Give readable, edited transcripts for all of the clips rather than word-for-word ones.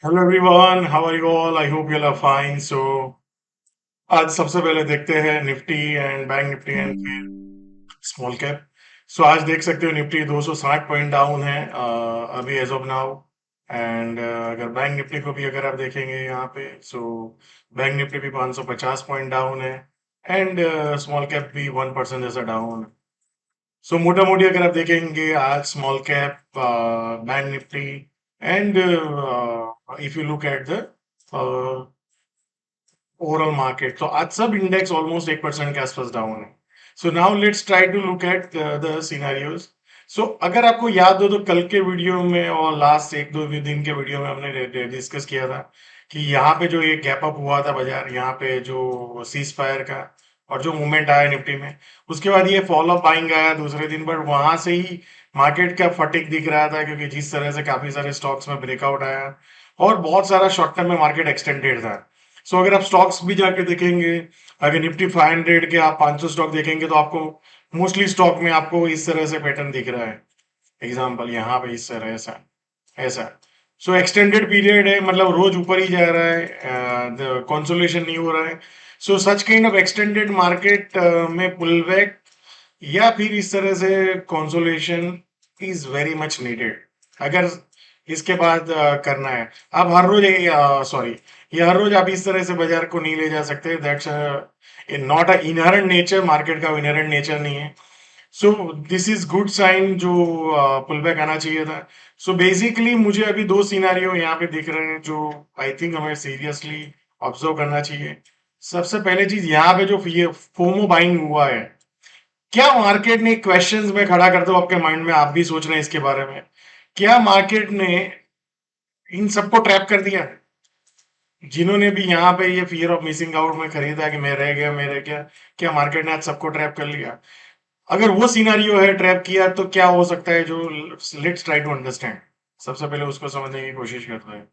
Hello everyone, how are you all? I hope you are fine. So आज सबसे पहले देखते हैं Nifty and Bank Nifty and फिर स्मॉल कैप। सो आज देख सकते हो निफ्टी 260 पॉइंट डाउन है अभी एज ऑफ नाउ। एंड अगर बैंक निफ्टी को भी अगर आप देखेंगे यहाँ पे, सो बैंक निफ्टी भी 550 पॉइंट डाउन है। एंड स्मॉल कैप भी 1% जैसा डाउन है। सो मोटा मोटी अगर आप देखेंगे आज small cap, bank Nifty and if you look at the overall market, तो आज सब इंडेक्स ऑलमोस्ट 1% के आसपास डाउन है। So now let's try to look at the scenarios. So अगर आपको याद हो तो कल के वीडियो में और लास्ट एक दो दिन के वीडियो में हमने डिस्कस किया था कि यहाँ पे जो ये गैप अप हुआ था बाजार, यहाँ पे जो सीज फायर का और जो मूवमेंट आया निफ्टी में, उसके बाद ये फॉलो अप बाइंग आया दूसरे दिन, बट वहां से ही मार्केट का फटिक दिख रहा था क्योंकि जिस तरह से काफी सारे स्टॉक्स में ब्रेकआउट आया और बहुत सारा शॉर्ट टर्म में मार्केट एक्सटेंडेड था। सो अगर आप स्टॉक्स भी जाके देखेंगे, अगर निफ्टी 500 के आप 500 स्टॉक देखेंगे तो आपको मोस्टली स्टॉक में आपको इस तरह से पैटर्न दिख रहा है। एग्जांपल यहाँ पे इस तरह ऐसा ऐसा। सो एक्सटेंडेड पीरियड है, मतलब रोज ऊपर ही जा रहा है, कंसोलिडेशन नहीं हो रहा है। So such kind of extended market में पुल बैक या फिर इस तरह से consolidation is very much needed. अगर इसके बाद करना है, आप हर रोज, सॉरी, ये हर रोज आप इस तरह से बाजार को नहीं ले जा सकते। That's not a inherent nature, market का इनहेरेंट नेचर नहीं है। So this is good sign जो पुल बैक आना चाहिए था। सो बेसिकली मुझे अभी दो सिनेरियो यहाँ पे दिख रहे हैं जो आई थिंक हमें सीरियसली ऑब्जर्व करना चाहिए। सबसे पहले चीज यहाँ पे जो ये फोमो बाइंग हुआ है, क्या मार्केट ने, क्वेश्चंस में खड़ा करते हो आपके माइंड में, आप भी सोच रहे हैं इसके बारे में, क्या मार्केट ने इन सबको ट्रैप कर दिया? जिन्होंने भी यहाँ पे ये फियर ऑफ मिसिंग आउट में खरीदा कि मैं रह गया, मैं रह गया, क्या मार्केट ने आज सबको ट्रैप कर लिया? अगर वो सिनारियो है, ट्रैप किया, तो क्या हो सकता है? जो लेट्स ट्राई टू अंडरस्टैंड, सबसे पहले उसको समझने की कोशिश करते हैं।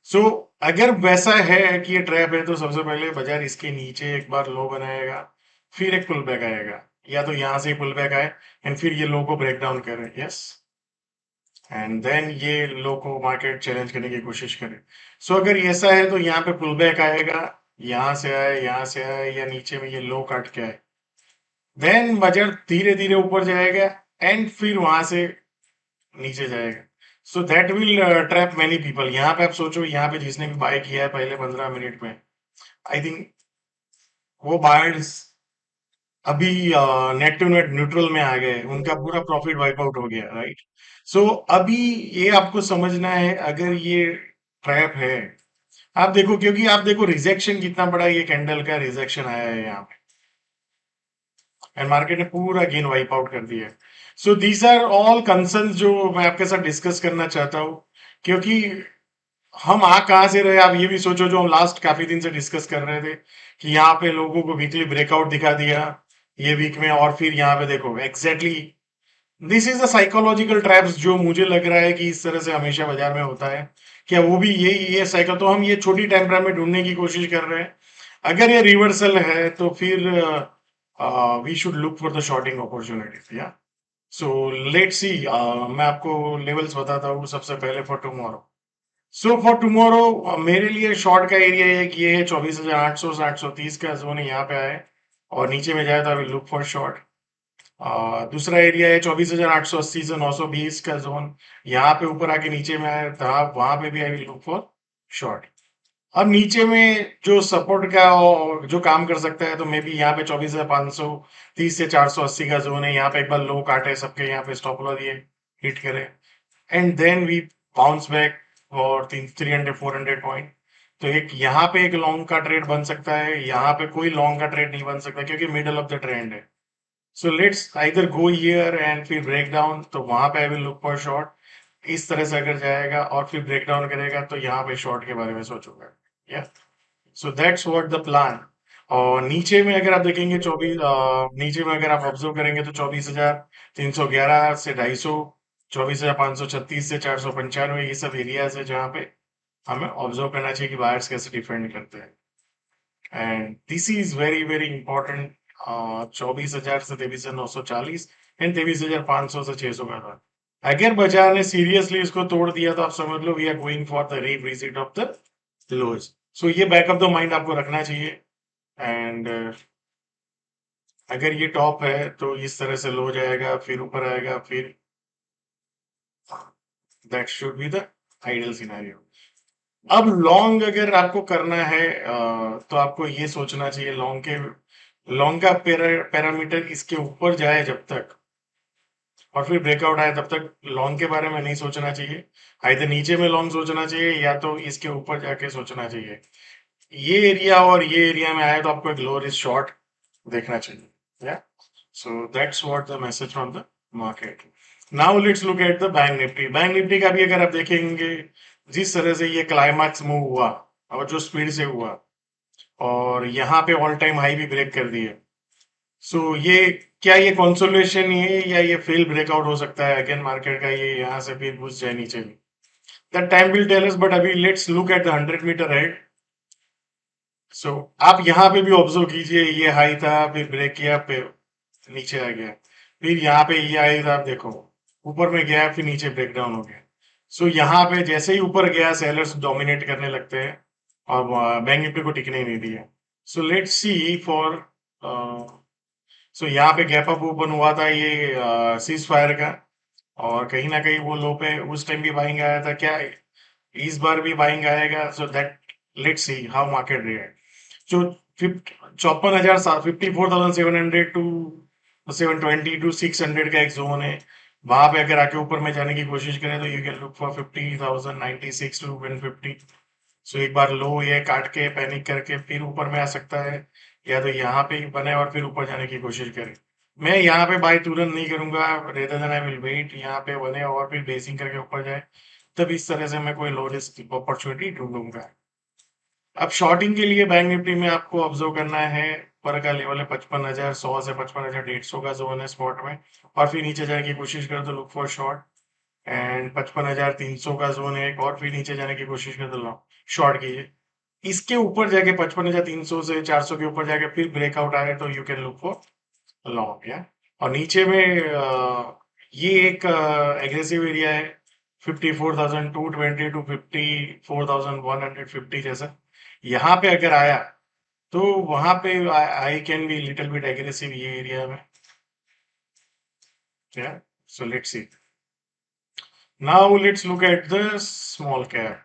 सो अगर वैसा है कि ये ट्रैप है, तो सबसे पहले बाजार इसके नीचे एक बार लो बनाएगा, फिर एक पुल बैक आएगा, या तो यहां से पुल बैक आए एंड फिर ये लो को ब्रेक डाउन करे, यस, एंड देन ये लो को मार्केट चैलेंज करने की कोशिश करे। सो अगर ऐसा है तो यहाँ पे पुल बैक आएगा, यहां से आए, यहां से आए, या नीचे में ये लो काट के आए, देन बाजार धीरे धीरे ऊपर जाएगा एंड फिर वहां से नीचे जाएगा। So that will trap many people. यहाँ पे आप सोचो, यहाँ पे जिसने भी बाय किया है पहले 15 मिनट में, आई थिंक वो बायर्स अभी नेट टू नेट न्यूट्रल में आ गए, उनका पूरा प्रॉफिट वाइप आउट हो गया, राइट? सो अभी ये आपको समझना है, अगर ये ट्रैप है, आप देखो, क्योंकि आप देखो रिजेक्शन कितना बड़ा ये कैंडल का रिजेक्शन आया है यहाँ पे, एंड मार्केट ने पूरा गेन वाइप आउट कर दिया। So these are all concerns जो मैं आपके साथ डिस्कस करना चाहता हूँ, क्योंकि हम आ कहाँ से रहे, आप ये भी सोचो, जो हम लास्ट काफी दिन से डिस्कस कर रहे थे कि यहाँ पे लोगों को वीकली ब्रेकआउट दिखा दिया ये वीक में, और फिर यहाँ पे देखो exactly this is the psychological traps जो मुझे लग रहा है कि इस तरह से हमेशा बाजार में होता है। क्या वो भी ये साइकिल, तो हम ये छोटी टाइम फ्रेम में ढूंढने की कोशिश कर रहे हैं। अगर ये रिवर्सल है तो फिर we should look for the shorting opportunities, या। सो लेट्स सी, मैं आपको लेवल्स बताता हूँ सबसे पहले for tomorrow. So for tomorrow मेरे लिए शॉर्ट का एरिया है कि ये है 24,800 से 830 का जोन है, यहाँ पे आए और नीचे में जाए तो I will look for short. दूसरा एरिया है 24,880 से 920 का जोन, यहाँ पे ऊपर आके नीचे में आए था, वहां पे भी I will look for short. अब नीचे में जो सपोर्ट का और जो काम कर सकता है, तो मे बी यहाँ पे 24,530 से 480 का जोन है, यहाँ पे एक बार लो काटे सबके, यहाँ पे स्टॉप लॉस दिए, हिट करे, and then we bounce back और 300-400 पॉइंट। तो एक यहाँ पे एक लॉन्ग का ट्रेड बन सकता है, यहाँ पे कोई लॉन्ग का ट्रेड नहीं बन सकता क्योंकि मिडल ऑफ द ट्रेंड है। So let's either go here and फिर ब्रेक डाउन, तो वहां पे I will look for short. इस तरह से अगर जाएगा और फिर ब्रेक डाउन करेगा तो यहाँ पे शॉर्ट के बारे में सोचूंगा, या। So that's what the plan. और नीचे में अगर आप देखेंगे 24, नीचे में अगर आप ऑब्जर्व करेंगे तो 24,311 से 250, 24,536 से 495, ये सब एरियाज है जहाँ पे हमें ऑब्जर्व करना चाहिए कि बायर्स कैसे डिफेंड करते हैं। And this is very very important. 24,000 से 23,940 एंड 23,500 से 600 का था। अगर बाजार ने सीरियसली इसको तोड़ दिया तो आप समझ लो we are going for the revisit of the lows. So ये बैक ऑफ द माइंड आपको रखना चाहिए। एंड अगर ये टॉप है तो इस तरह से लो जाएगा, फिर ऊपर आएगा, फिर that should be the ideal scenario. अब लॉन्ग अगर आपको करना है तो आपको ये सोचना चाहिए लॉन्ग का पैरामीटर इसके ऊपर जाए जब तक और फिर ब्रेकआउट आए तब तक लॉन्ग के बारे में नहीं सोचना चाहिए। आइदर नीचे में लॉन्ग सोचना चाहिए या तो इसके ऊपर जाके सोचना चाहिए। ये एरिया और ये एरिया में आए तो आपको एक लो रिस्क शॉर्ट देखना चाहिए। या so that's what the message from the market. Now let's look at the bank Nifty. Bank Nifty का भी अगर आप देखेंगे जिस तरह से ये क्लाइमैक्स मूव हुआ और जो स्पीड से हुआ और यहाँ पे ऑल टाइम हाई भी ब्रेक कर दिए। सो ये क्या ये कंसोलिडेशन ही है या ये फेल ब्रेकआउट हो सकता है अगेन मार्केट का, ये यहाँ से फिर घुस जाए नीचे भी। That time will tell us, but अभी let's look at the 100 metre head. So आप यहाँ पे भी ऑब्जर्व कीजिए, ये हाई था, फिर ब्रेक किया, फिर नीचे आ गया, फिर यहाँ पे ये हाई था, आप देखो ऊपर में गया, फिर नीचे ब्रेक डाउन हो गया। सो यहाँ पे जैसे ही ऊपर गया सेलर्स डोमिनेट करने लगते हैं और बैंक निफ्टी को टिकने ही नहीं दिया। So let's see for so यहाँ पे गैप अप ओपन हुआ था ये सीज फायर का, और कहीं ना कहीं वो लो पे उस टाइम भी बाइंग आया था क्या, इस बार भी बाइंग आएगा। So that let's see how market react. जो 54,000 54,700 टू 720 टू 600 का एक जोन है, वहां पे अगर आके ऊपर में जाने की कोशिश करें तो you can look for 50,096 to 150। सो एक बार लो ये काट के पैनिक करके फिर ऊपर में आ सकता है, या तो यहाँ पे ही बने और फिर ऊपर जाने की कोशिश करे। मैं यहाँ पे बाय तुरंत नहीं करूंगा, rather than I will wait यहाँ पे बने और फिर बेसिंग करके ऊपर जाए, तब इस तरह से मैं कोई लो रिस्क अपॉर्चुनिटी ढूंढूंगा। अब शॉर्टिंग के लिए बैंक निफ्टी में आपको ऑब्जर्व करना है, ऊपर का लेवल है 55,100 से 55,150 का जोन है स्पॉट में, और फिर नीचे जाने की कोशिश करो तो लुक फॉर शॉर्ट। एंड 55,300 का जोन है एक, और फिर नीचे जाने की कोशिश करो तो लॉन्ग शॉर्ट कीजिए। इसके ऊपर जाके 55,300 से 400 के ऊपर जाके फिर ब्रेकआउट आए तो you can look for long. या और नीचे में ये एक एग्रेसिव एरिया है 54,220 टू 54,150 जैसा। यहाँ पे अगर आया तो वहां पे I can be little bit aggressive ये एरिया में। या so let's see, now let's look at the small cap.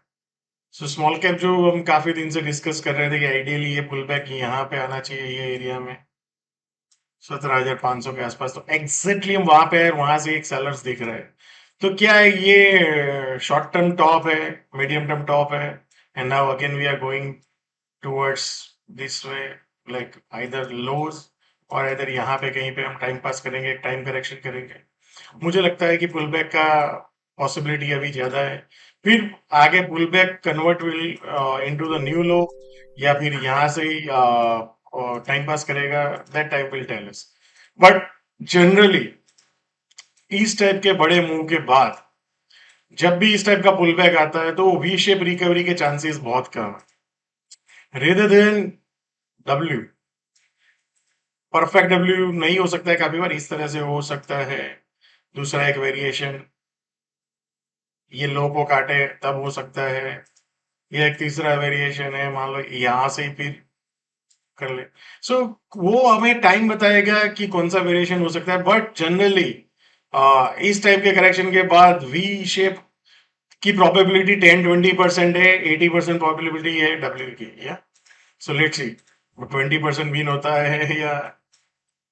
So small cap जो हम काफी दिन से डिस्कस कर रहे थे कि आइडियली ये पुल बैक यहाँ पे आना चाहिए ये एरिया में 17,500 के आसपास, तो एग्जैक्टली हम वहां पे है, वहां से एक सेलर्स दिख रहे हैं। तो क्या है ये शॉर्ट टर्म टॉप है, मीडियम टर्म टॉप है, and now again we are going towards this way, like either lows और इधर यहाँ पे कहीं पे हम टाइम पास करेंगे, टाइम करेक्शन करेंगे। मुझे लगता है कि पुल बैक का पॉसिबिलिटी अभी ज्यादा है, फिर आगे pull back convert will into the new low, या फिर यहाँ से ही टाइम पास करेगा, that time will tell us. But generally इस टाइप के बड़े मूव के बाद जब भी इस टाइप का पुल बैक आता है तो वी शेप रिकवरी के चांसेस बहुत कम है, rather than W. Perfect W नहीं हो सकता है, काफी बार इस तरह से हो सकता है। दूसरा एक वेरिएशन ये लो को काटे तब हो सकता है। ये एक तीसरा वेरिएशन है, मान लो यहाँ से ही फिर कर ले। सो वो हमें टाइम बताएगा कि कौन सा वेरिएशन हो सकता है, बट जनरली इस टाइप के करेक्शन के बाद वी शेप की प्रोबेबिलिटी 10-20% है, 80% प्रोबेबिलिटी है डब्ल्यू की। या सो लेट्स सी 20% विन होता है या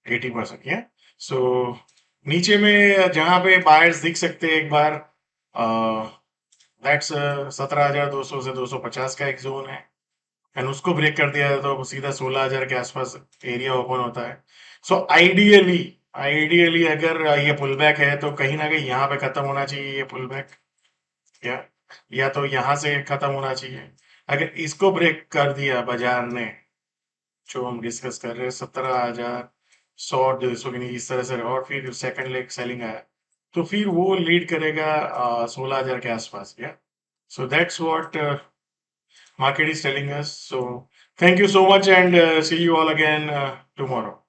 80%। या सो नीचे में जहां पे बायर्स दिख सकते हैं एक बार, दैट्स 17,200 से 250 का एक जोन है, एंड उसको ब्रेक कर दिया तो सीधा 16,000 के आसपास एरिया ओपन होता है। सो आइडियली आइडियली अगर ये पुल बैक है तो कहीं ना कहीं यहाँ पे खत्म होना चाहिए ये पुल बैक, या तो यहाँ से खत्म होना चाहिए। अगर इसको ब्रेक कर दिया बाजार ने, जो हम डिस्कस कर रहे हैं 17,100 150 के नीचे इस तरह से, और फिर सेकंड लेग सेलिंग आया तो फिर वो लीड करेगा 16,000 के आसपास। या so that's what market is telling us. So thank you so much, and see you all again tomorrow.